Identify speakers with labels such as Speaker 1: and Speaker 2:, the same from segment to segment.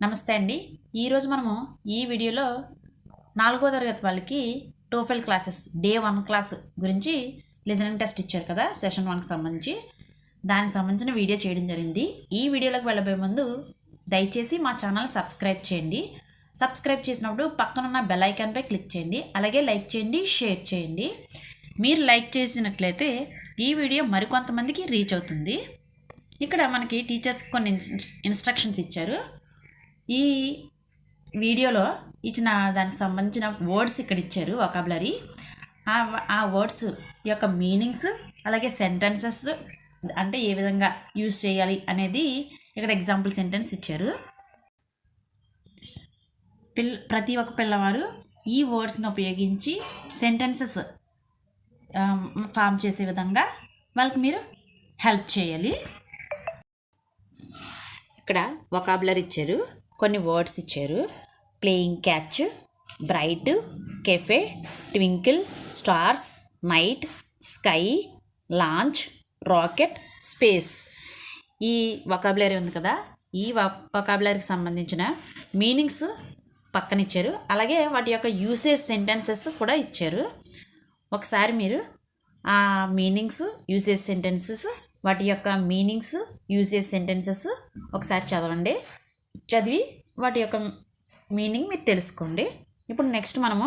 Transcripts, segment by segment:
Speaker 1: నమస్తే అండి. ఈరోజు మనము ఈ వీడియోలో 4వ తరగతి వాళ్ళకి టోఫెల్ క్లాసెస్ డే 1 క్లాస్ గురించి లిజనింగ్ టెస్ట్ ఇచ్చారు కదా, సెషన్ 1కి సంబంధించి దానికి సంబంధించిన వీడియో చేయడం జరిగింది. ఈ వీడియోలోకి వెళ్ళబోయే ముందు దయచేసి మా ఛానల్ సబ్స్క్రైబ్ చేయండి. సబ్స్క్రైబ్ చేసినప్పుడు పక్కనున్న బెల్ ఐకాన్పై క్లిక్ చేయండి. అలాగే లైక్ చేయండి, షేర్ చేయండి. మీరు లైక్ చేసినట్లయితే ఈ వీడియో మరికొంతమందికి రీచ్ అవుతుంది. ఇక్కడ మనకి టీచర్స్ కొన్ని ఇన్స్ట్రక్షన్స్ ఇచ్చారు. ఈ వీడియోలో ఇచ్చిన దానికి సంబంధించిన వర్డ్స్ ఇక్కడ ఇచ్చారు, వొకాబులరీ. ఆ వర్డ్స్ యొక్క మీనింగ్స్, అలాగే సెంటెన్సెస్ అంటే ఏ విధంగా యూజ్ చేయాలి అనేది ఇక్కడ ఎగ్జాంపుల్ సెంటెన్స్ ఇచ్చారు. ప్రతి ఒక్క పిల్లవారు ఈ వర్డ్స్ని ఉపయోగించి సెంటెన్సెస్ ఫామ్ చేసే విధంగా వాళ్ళకి మీరు హెల్ప్ చేయాలి. ఇక్కడ వొకాబులరీ ఇచ్చారు, కొన్ని వర్డ్స్ ఇచ్చారు. Playing catch, bright, cafe, twinkle, stars, night, sky, launch, rocket, space. ఈ వొకాబులరీ ఉంది కదా, ఈ వొకాబులరీకి సంబంధించిన మీనింగ్స్ పక్కన ఇచ్చారు. అలాగే వాటి యొక్క యూసేజ్ సెంటెన్సెస్ కూడా ఇచ్చారు. ఒకసారి మీరు ఆ మీనింగ్స్, యూసేజ్ సెంటెన్సెస్, వాటి యొక్క మీనింగ్స్, యూసేజ్ సెంటెన్సెస్ ఒకసారి చదవండి. చదివి వాటి యొక్క మీనింగ్ మీరు తెలుసుకోండి. ఇప్పుడు నెక్స్ట్ మనము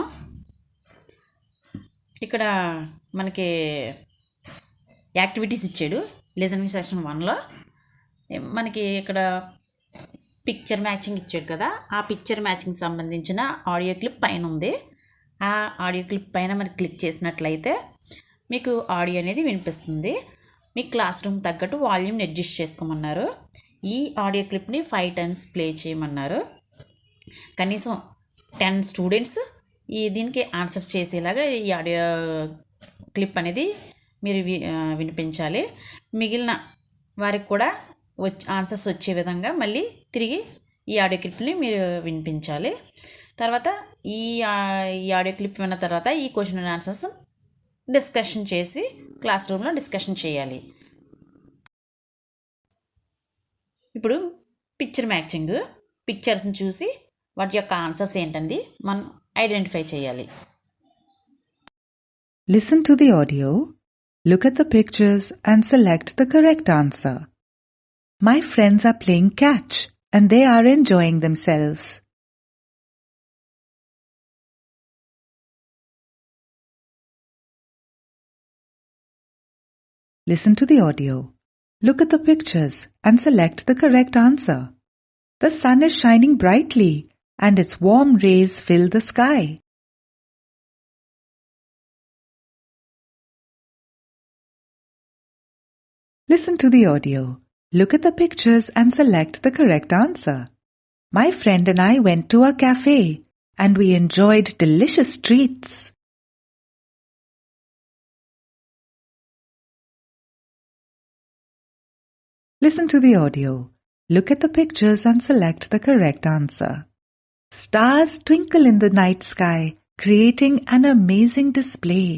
Speaker 1: ఇక్కడ మనకి యాక్టివిటీస్ ఇచ్చాడు లిజనింగ్ సెషన్ 1లో. మనకి ఇక్కడ పిక్చర్ మ్యాచింగ్ ఇచ్చాడు కదా, ఆ పిక్చర్ మ్యాచింగ్ సంబంధించిన ఆడియో క్లిప్ పైన ఉంది. ఆ ఆడియో క్లిప్ పైన మరి క్లిక్ చేసినట్లయితే మీకు ఆడియో అనేది వినిపిస్తుంది. మీ క్లాస్ రూమ్ తగ్గట్టు వాల్యూమ్ని అడ్జస్ట్ చేసుకోమన్నారు. ఈ ఆడియో క్లిప్ని 5 times ప్లే చేయమన్నారు. కనీసం 10 స్టూడెంట్స్ దీనికి ఆన్సర్స్ చేసేలాగా ఈ ఆడియో క్లిప్ అనేది మీరు వినిపించాలి. మిగిలిన వారికి కూడా ఆన్సర్స్ వచ్చే విధంగా మళ్ళీ తిరిగి ఈ ఆడియో క్లిప్ని మీరు వినిపించాలి. తర్వాత ఈ ఆడియో క్లిప్ విన్న తర్వాత ఈ క్వశ్చన్ అండ్ ఆన్సర్స్ డిస్కషన్ చేసి క్లాస్ రూమ్లో డిస్కషన్ చేయాలి. ఇప్పుడు పిక్చర్ మ్యాచింగ్, పిక్చర్స్ని చూసి వాటి యొక్క ఆన్సర్స్ ఏంటంది మనం ఐడెంటిఫై చేయాలి.
Speaker 2: Listen to the audio, look at the pictures and select the correct answer. My friends are playing catch and they are enjoying themselves. Listen to the audio, look at the pictures and select the correct answer. The sun is shining brightly and its warm rays fill the sky. Listen to the audio, look at the pictures and select the correct answer. My friend and I went to a cafe and we enjoyed delicious treats. Listen to the audio, look at the pictures and select the correct answer. Stars twinkle in the night sky, creating an amazing display.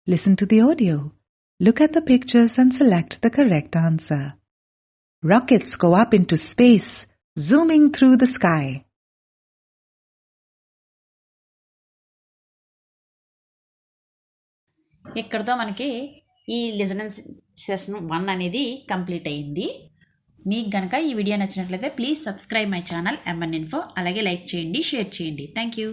Speaker 2: Listen to the audio, look at the pictures and select the correct answer. Rockets go up into space, zooming through the sky.
Speaker 1: ఇక్కడతో మనకి ఈ listening session 1 అనేది complete అయ్యింది. మీకు కనుక ఈ video నచ్చినట్లయితే please subscribe my channel MN Info. అలాగే లైక్ చేయండి, షేర్ చేయండి. Thank you.